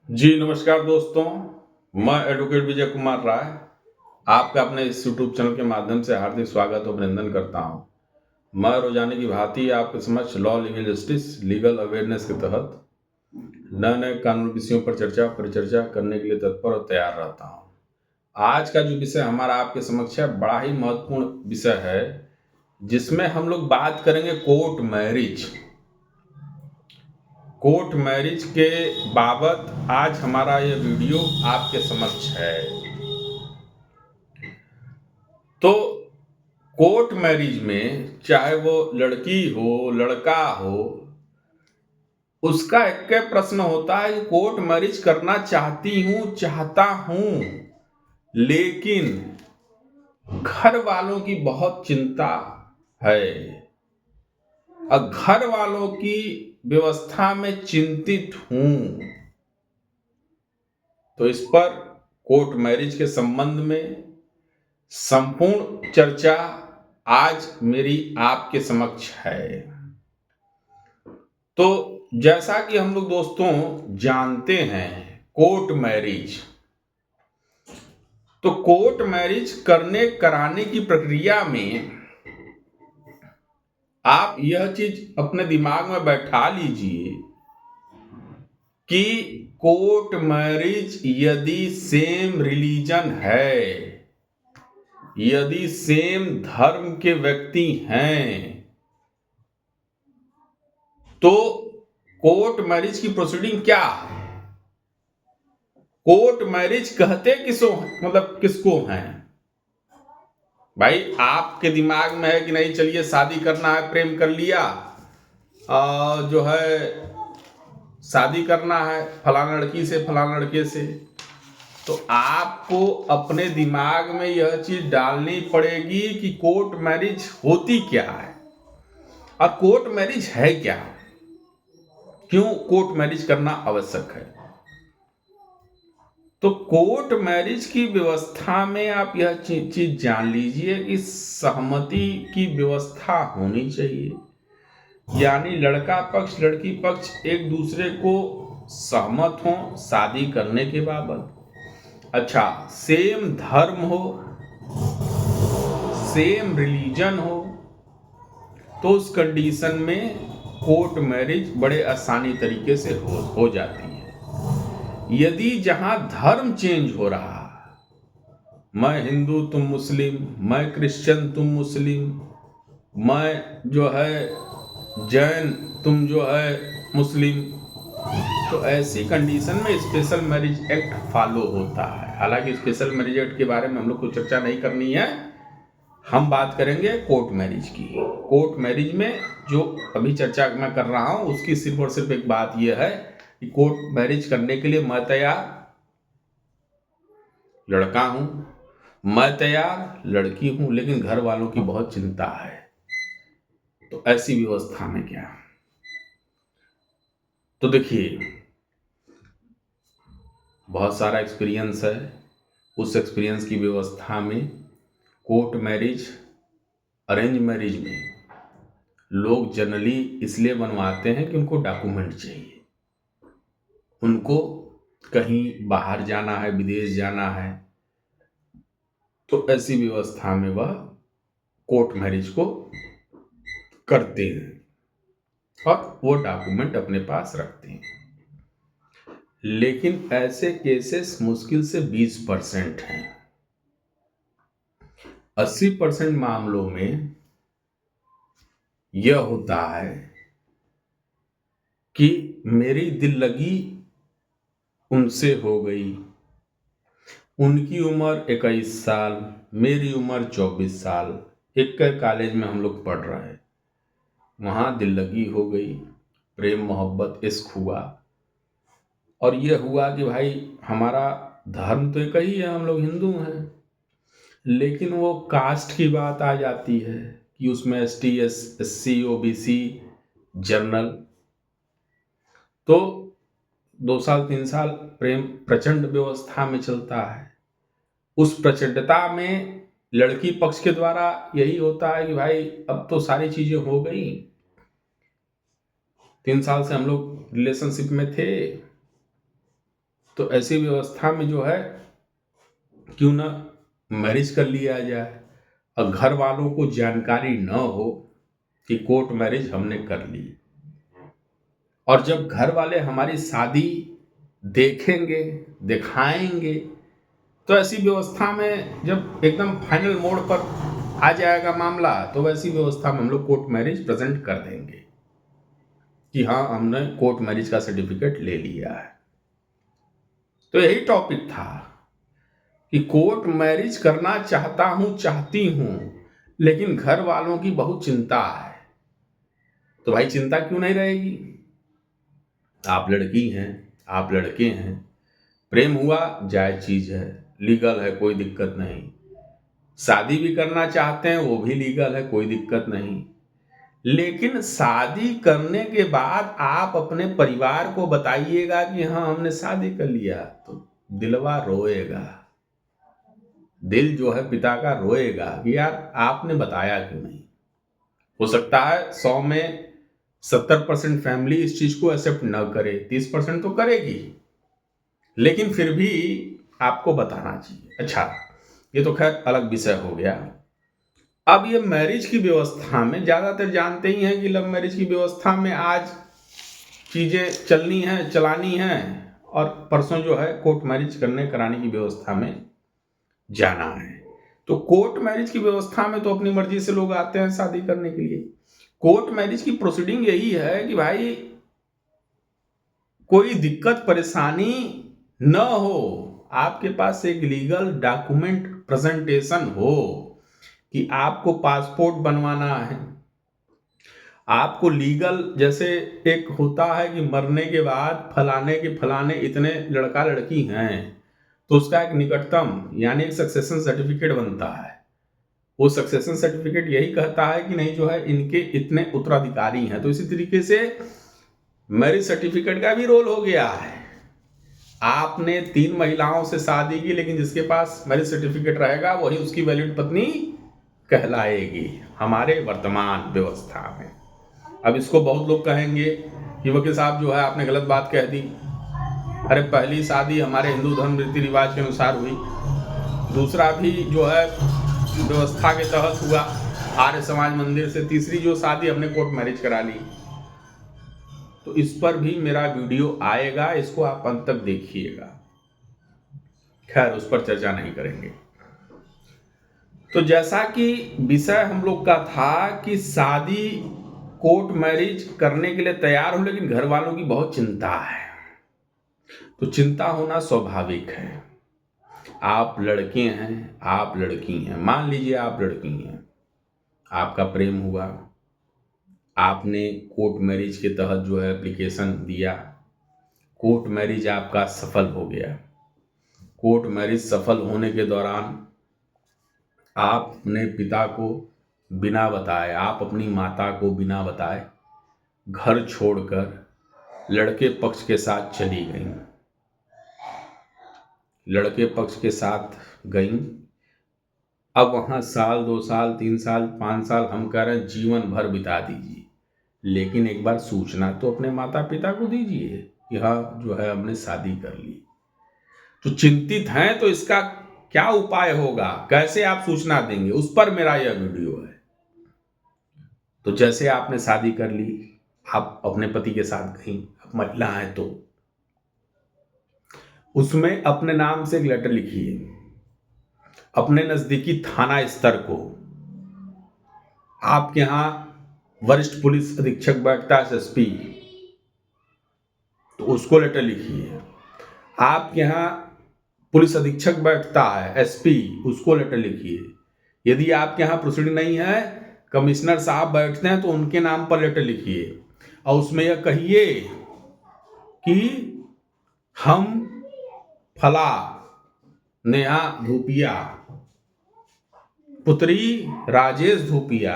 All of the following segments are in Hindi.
जी नमस्कार दोस्तों। मैं एडवोकेट विजय कुमार राय आपका अपने इस यूट्यूब चैनल के माध्यम से हार्दिक स्वागत और अभिनंदन करता हूं। मैं रोजाना की भांति आपके समक्ष law legal justice legal awareness के तहत नए नए कानून विषयों पर परिचर्चा करने के लिए तत्पर और तैयार रहता हूं। आज का जो विषय हमारा आपके समक्ष है बड़ा ही महत्वपूर्ण विषय है, जिसमें हम लोग बात करेंगे कोर्ट मैरिज के बाबत आज हमारा ये वीडियो आपके समक्ष है। तो कोर्ट मैरिज में चाहे वो लड़की हो लड़का हो, उसका एक प्रश्न होता है कि कोर्ट मैरिज करना चाहता हूं, लेकिन घर वालों की बहुत चिंता है और घर वालों की व्यवस्था में चिंतित हूं। तो इस पर कोर्ट मैरिज के संबंध में संपूर्ण चर्चा आज मेरी आपके समक्ष है। तो जैसा कि हम लोग दोस्तों जानते हैं, कोर्ट मैरिज कराने की प्रक्रिया में आप यह चीज अपने दिमाग में बैठा लीजिए कि कोर्ट मैरिज यदि सेम रिलीजन है, यदि सेम धर्म के व्यक्ति हैं, तो कोर्ट मैरिज की प्रोसीडिंग क्या है? कोर्ट मैरिज कहते किसको हैं? भाई आपके दिमाग में है कि नहीं, चलिए शादी करना है, प्रेम कर लिया, जो है शादी करना है फलाना लड़की से फलाना लड़के से, तो आपको अपने दिमाग में यह चीज डालनी पड़ेगी कि कोर्ट मैरिज होती क्या है और कोर्ट मैरिज है क्या, क्यों कोर्ट मैरिज करना आवश्यक है। तो कोर्ट मैरिज की व्यवस्था में आप यह चीज जान लीजिए कि सहमति की व्यवस्था होनी चाहिए, यानी लड़का पक्ष लड़की पक्ष एक दूसरे को सहमत हो शादी करने के बाबत। अच्छा, सेम धर्म हो, सेम रिलीजन हो, तो उस कंडीशन में कोर्ट मैरिज बड़े आसानी तरीके से हो जाती है। यदि जहां धर्म चेंज हो रहा है, मैं हिंदू तुम मुस्लिम, मैं क्रिश्चियन तुम मुस्लिम, मैं जो है जैन तुम जो है मुस्लिम, तो ऐसी कंडीशन में स्पेशल मैरिज एक्ट फॉलो होता है। हालांकि स्पेशल मैरिज एक्ट के बारे में हम लोग को चर्चा नहीं करनी है, हम बात करेंगे कोर्ट मैरिज की। कोर्ट मैरिज में जो अभी चर्चा मैं कर रहा हूं, उसकी सिर्फ और सिर्फ एक बात यह है कि कोर्ट मैरिज करने के लिए मैं तैयार लड़का हूं, मैं तैयार लड़की हूं, लेकिन घर वालों की बहुत चिंता है। तो ऐसी व्यवस्था में क्या? तो देखिए, बहुत सारा एक्सपीरियंस है। उस एक्सपीरियंस की व्यवस्था में कोर्ट मैरिज, अरेंज मैरिज में लोग जनरली इसलिए बनवाते हैं कि उनको डॉक्यूमेंट चाहिए, उनको कहीं बाहर जाना है, विदेश जाना है, तो ऐसी व्यवस्था में वह कोर्ट मैरिज को करते हैं और वो डॉक्यूमेंट अपने पास रखते हैं। लेकिन ऐसे केसेस मुश्किल से 20% हैं। 80% मामलों में यह होता है कि मेरी दिल लगी उनसे हो गई, उनकी उम्र 21 साल, मेरी उम्र 24 साल, एक कॉलेज में हम लोग पढ़ रहे हैं, वहां दिल लगी हो गई, प्रेम मोहब्बत इश्क हुआ, और यह हुआ कि भाई हमारा धर्म तो एक ही है, हम लोग हिंदू हैं, लेकिन वो कास्ट की बात आ जाती है कि उसमें ST SC OBC जनरल, तो 2 साल 3 साल प्रेम प्रचंड व्यवस्था में चलता है। उस प्रचंडता में लड़की पक्ष के द्वारा यही होता है कि भाई अब तो सारी चीजें हो गई, 3 साल से हम लोग रिलेशनशिप में थे, तो ऐसी व्यवस्था में जो है क्यों ना मैरिज कर लिया जाए और घर वालों को जानकारी न हो कि कोर्ट मैरिज हमने कर ली। और जब घर वाले हमारी शादी देखेंगे, दिखाएंगे, तो ऐसी व्यवस्था में जब एकदम फाइनल मोड़ पर आ जाएगा मामला, तो वैसी व्यवस्था में हम लोग कोर्ट मैरिज प्रेजेंट कर देंगे कि हाँ, हमने कोर्ट मैरिज का सर्टिफिकेट ले लिया है। तो यही टॉपिक था कि कोर्ट मैरिज करना चाहता हूं, चाहती हूं, लेकिन घर वालों की बहुत चिंता है। तो भाई चिंता क्यों नहीं रहेगी? आप लड़की हैं, आप लड़के हैं, प्रेम हुआ जायज चीज है, लीगल है, कोई दिक्कत नहीं। शादी भी करना चाहते हैं, वो भी लीगल है, कोई दिक्कत नहीं। लेकिन शादी करने के बाद आप अपने परिवार को बताइएगा कि हाँ, हमने शादी कर लिया, तो दिलवा रोएगा। दिल जो है पिता का रोएगा कि यार आपने बताया क्यों नहीं। हो सकता है 100 में 70% फैमिली इस चीज को एक्सेप्ट न करे, 30% तो करेगी, लेकिन फिर भी आपको बताना चाहिए। अच्छा, ये तो खैर अलग विषय हो गया। अब ये मैरिज की व्यवस्था में ज्यादातर जानते ही हैं कि लव मैरिज की व्यवस्था में आज चीजें चलनी है, चलानी है, और परसों जो है कोर्ट मैरिज कराने की व्यवस्था में जाना है। तो कोर्ट मैरिज की व्यवस्था में तो अपनी मर्जी से लोग आते हैं शादी करने के लिए। कोर्ट मैरिज की प्रोसीडिंग यही है कि भाई कोई दिक्कत परेशानी न हो, आपके पास एक लीगल डॉक्यूमेंट प्रेजेंटेशन हो कि आपको पासपोर्ट बनवाना है, आपको लीगल, जैसे एक होता है कि मरने के बाद फलाने के फलाने इतने लड़का लड़की हैं, तो उसका एक निकटतम यानी एक सक्सेशन सर्टिफिकेट बनता है। वो सक्सेशन सर्टिफिकेट यही कहता है कि नहीं जो है इनके इतने उत्तराधिकारी हैं। तो इसी तरीके से मैरिज सर्टिफिकेट का भी रोल हो गया है। आपने 3 महिलाओं से शादी की, लेकिन जिसके पास मैरिज सर्टिफिकेट रहेगा वही उसकी वैलिड पत्नी कहलाएगी हमारे वर्तमान व्यवस्था में। अब इसको बहुत लोग कहेंगे कि वकील साहब जो है आपने गलत बात कह दी। अरे पहली शादी हमारे हिंदू धर्म रीति रिवाज के अनुसार हुई, दूसरा भी जो है व्यवस्था के तहत हुआ आर्य समाज मंदिर से, तीसरी जो शादी हमने कोर्ट मैरिज करा ली। तो इस पर भी मेरा वीडियो आएगा, इसको आप अंत तक देखिएगा। खैर उस पर चर्चा नहीं करेंगे। तो जैसा कि विषय हम लोग का था कि शादी कोर्ट मैरिज करने के लिए तैयार हो, लेकिन घर वालों की बहुत चिंता है। तो चिंता होना स्वाभाविक है। आप लड़के हैं, आप लड़की हैं, मान लीजिए आप लड़की हैं, आपका प्रेम हुआ, आपने कोर्ट मैरिज के तहत जो है एप्लीकेशन दिया, कोर्ट मैरिज आपका सफल हो गया। कोर्ट मैरिज सफल होने के दौरान आप अपने पिता को बिना बताए, आप अपनी माता को बिना बताए घर छोड़कर लड़के पक्ष के साथ चली गईं। लड़के पक्ष के साथ गईं। अब वहाँ साल, 2 साल, 3 साल, 5 साल, हम कह रहे हैं जीवन भर बिता दीजिए, लेकिन एक बार सूचना तो अपने माता पिता को दीजिए कि हाँ जो है हमने शादी कर ली। तो चिंतित हैं तो इसका क्या उपाय होगा, कैसे आप सूचना देंगे, उस पर मेरा यह वीडियो है। तो जैसे आपने शादी कर ली, आप अपने पति के साथ गई, आप महिला हैं तो उसमें अपने नाम से एक लेटर लिखिए अपने नजदीकी थाना स्तर को। आपके यहां वरिष्ठ पुलिस अधीक्षक बैठता है, एसएसपी, तो उसको लेटर लिखिए। आपके यहां पुलिस अधीक्षक बैठता है, एसपी, उसको लेटर लिखिए। यदि आपके यहां प्रोसीडिंग नहीं है, कमिश्नर साहब बैठते हैं, तो उनके नाम पर लेटर लिखिए और उसमें यह कहिए कि हम फला नेहा धूपिया, पुत्री राजेश धूपिया,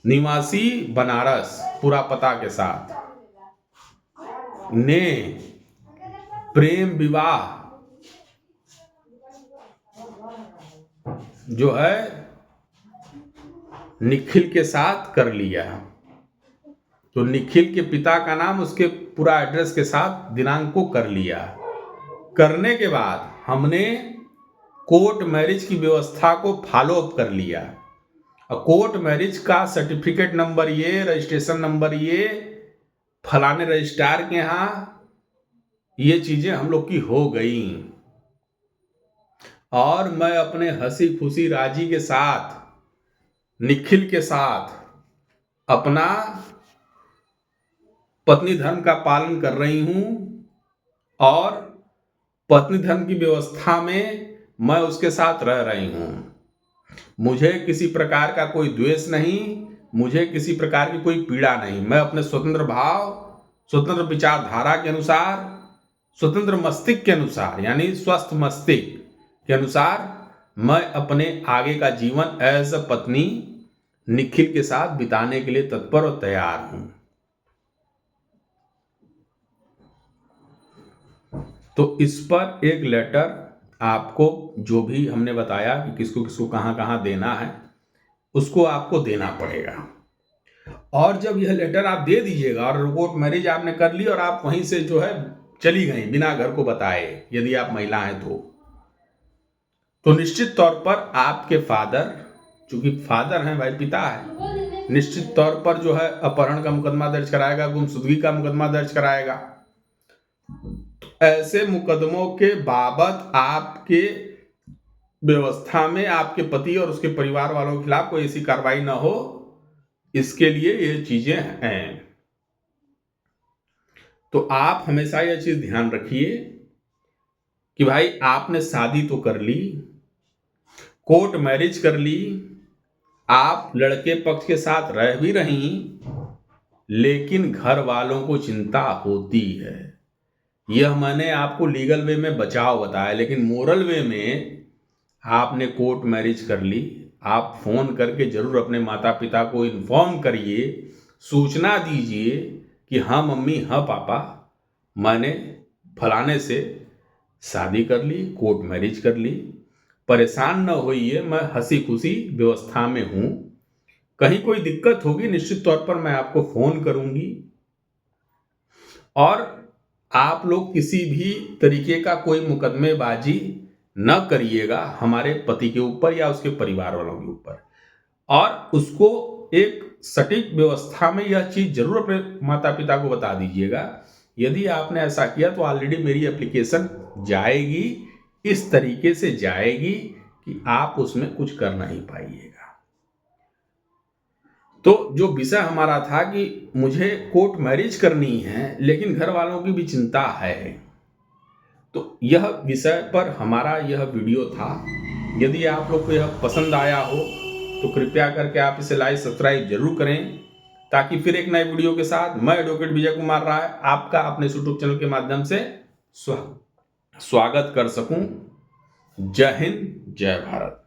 निवासी बनारस, पूरा पता के साथ, ने प्रेम विवाह जो है निखिल के साथ कर लिया। तो निखिल के पिता का नाम उसके पूरा एड्रेस के साथ दिनांक को कर लिया। करने के बाद हमने कोर्ट मैरिज की व्यवस्था को फॉलो अप कर लिया। और कोर्ट मैरिज का सर्टिफिकेट नंबर ये, रजिस्ट्रेशन नंबर ये, फलाने रजिस्ट्रार के यहाँ ये चीजें हम लोग की हो गई। और मैं अपने हंसी खुशी राजी के साथ, निखिल के साथ अपना पत्नी धर्म का पालन कर रही हूं और पत्नी धर्म की व्यवस्था में मैं उसके साथ रह रही हूं। मुझे किसी प्रकार का कोई द्वेष नहीं, मुझे किसी प्रकार की कोई पीड़ा नहीं। मैं अपने स्वतंत्र भाव, स्वतंत्र विचारधारा के अनुसार, स्वतंत्र मस्तिष्क के अनुसार, यानी स्वस्थ मस्तिष्क के अनुसार मैं अपने आगे का जीवन एज अ पत्नी निखिल के साथ बिताने के लिए तत्पर और तैयार हूं। तो इस पर एक लेटर आपको, जो भी हमने बताया कि किसको किसको कहां कहां देना है, उसको आपको देना पड़ेगा। और जब यह लेटर आप दे दीजिएगा और कोर्ट मैरिज आपने कर ली और आप वहीं से जो है चली गई बिना घर को बताए, यदि आप महिला हैं तो निश्चित तौर पर आपके फादर, चूंकि फादर हैं भाई, पिता है, निश्चित तौर पर जो है अपहरण का मुकदमा दर्ज कराएगा, गुमशुदगी का मुकदमा दर्ज कराएगा। ऐसे मुकदमों के बाबत आपके व्यवस्था में आपके पति और उसके परिवार वालों के खिलाफ कोई ऐसी कार्रवाई ना हो, इसके लिए ये चीजें हैं। तो आप हमेशा यह चीज ध्यान रखिए कि भाई आपने शादी तो कर ली, कोर्ट मैरिज कर ली, आप लड़के पक्ष के साथ रह भी रही, लेकिन घर वालों को चिंता होती है। यह मैंने आपको लीगल वे में बचाव बताया, लेकिन मोरल वे में आपने कोर्ट मैरिज कर ली। आप फोन करके जरूर अपने माता पिता को इन्फॉर्म करिए, सूचना दीजिए कि हाँ मम्मी, हाँ पापा, मैंने फलाने से शादी कर ली, कोर्ट मैरिज कर ली। परेशान न होइए, मैं हंसी खुशी व्यवस्था में हूं। कहीं कोई दिक्कत होगी निश्चित तौर पर मैं आपको फोन करूंगी। और आप लोग किसी भी तरीके का कोई मुकदमेबाजी न करिएगा हमारे पति के ऊपर या उसके परिवार वालों के ऊपर। और उसको एक सटीक व्यवस्था में यह चीज जरूर अपने माता पिता को बता दीजिएगा। यदि आपने ऐसा किया तो ऑलरेडी मेरी एप्लीकेशन जाएगी, इस तरीके से जाएगी कि आप उसमें कुछ कर नहीं पाइएगा। तो जो विषय हमारा था कि मुझे कोर्ट मैरिज करनी है लेकिन घर वालों की भी चिंता है, तो यह विषय पर हमारा यह वीडियो था। यदि आप लोग को यह पसंद आया हो तो कृपया करके आप इसे लाइक सब्सक्राइब जरूर करें, ताकि फिर एक नए वीडियो के साथ मैं एडवोकेट विजय कुमार राय आपका अपने यूट्यूब चैनल के माध्यम से स्वागत कर सकूं। जय हिंद, जय भारत।